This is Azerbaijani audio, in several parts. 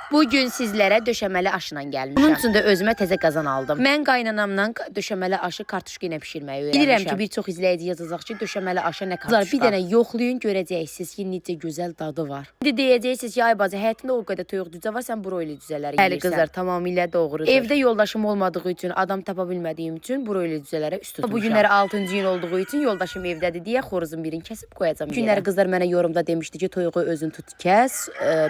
Bugün sizlərə döşəməli aşla gəlmişəm. Bunun üçün də özümə təzə qazan aldım. Mən qaynanamla döşəməli aşı kartuşka ilə bişirməyi öyrənmişəm. Bilirəm ki, bir çox izləyici yazacaq ki, döşəməli aşa nə kartuşka. Bir dənə yoxlayın, görəcəksiniz ki, necə gözəl dadı var. İndi deyəcəksiniz ki, ay bacı, həyatında o qədər toyuq düzə var, sən broyli düzələri yeyirsən. Bəli qızlar, tamamilə doğrudur. Evdə yoldaşım olmadığı üçün, adam tapa bilmədiyim üçün broyli düzələrə üst tutmuşam. Bu günləri 6-cı gün olduğu üçün yoldaşım evdədir deyə xoruzun birini kəsib qoyacam. Günləri qızlar mənə yorumda demişdi ki, toyuğu özün tut, kəs.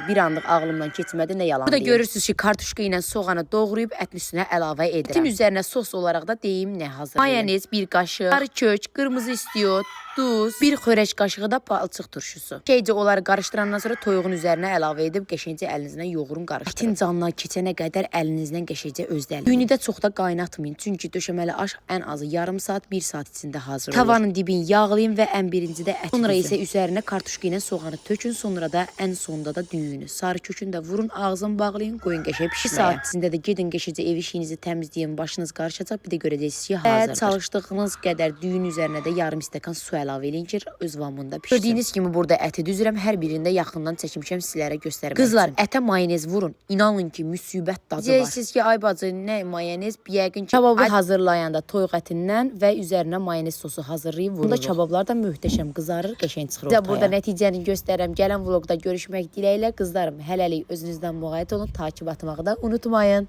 Bir anlıq ağlımdan keçmədi, nə yalan deyim. Burada görürsünüz ki, kartuşka ilə soğanı doğrayıb ətin üstünə əlavə edirəm. Ətin üzərinə sos olaraq da deyim nə hazırlayım. Mayonez bir qaşıq, sarı kök, qırmızı istiot, duz, bir xörək qaşığı da palçıq turşusu. Şeycə onları qarışdırandan sonra toyuğun üzərinə əlavə edib qəşəngcə əlinizlə yoğurun qarışdırın. Ətin canına keçənə qədər əlinizdən qəşəngcə özdəliyin. Düyünü də çox da qaynatmayın. Çünki döşəməli aş ən azı yarım saat, 1 saat içində hazır olur. Tavanın dibini yağlayın və ən birincidə əti sonra isə üzərinə kartuşka ilə soğanı tökün, sonra da ən sonda da düyünü. Sarı kökünü də vurun, ağzını bağlayın, qoyun qəşəng pişməyə. 2 saat içində də gedin qəşəngcə ev işinizi təmizləyin, başınız qarışacaq, bir də görəcəksiniz ki, hazırdır. Çalışdığınız qədər düyün üzərinə də yarım stəkan su əlavə eləyin ki, öz vamında pişsin. Gördüyünüz kimi burada əti düzürəm, hər birində yaxından çəkmişəm sizlərə göstərmək üçün. Qızlar, ətə mayonez vurun. İnanın ki, müsibət dadı var. Deyəcəksiniz ki, ay bacı, nə mayonez? Yəqin ki, kababı hazırlayanda toyuq ətindən və üzərinə mayonez sosu hazırlayıb vururuq. Bunda kabablar da möhtəşəm qızarır, qəşəng çıxır ortaya. Burada nəticəni göstərəm. Gələn vloqda görüşmək diləyilə qızlarım. Hələlik özünüzdən müğayət olun, takib atmağı da unutmayın.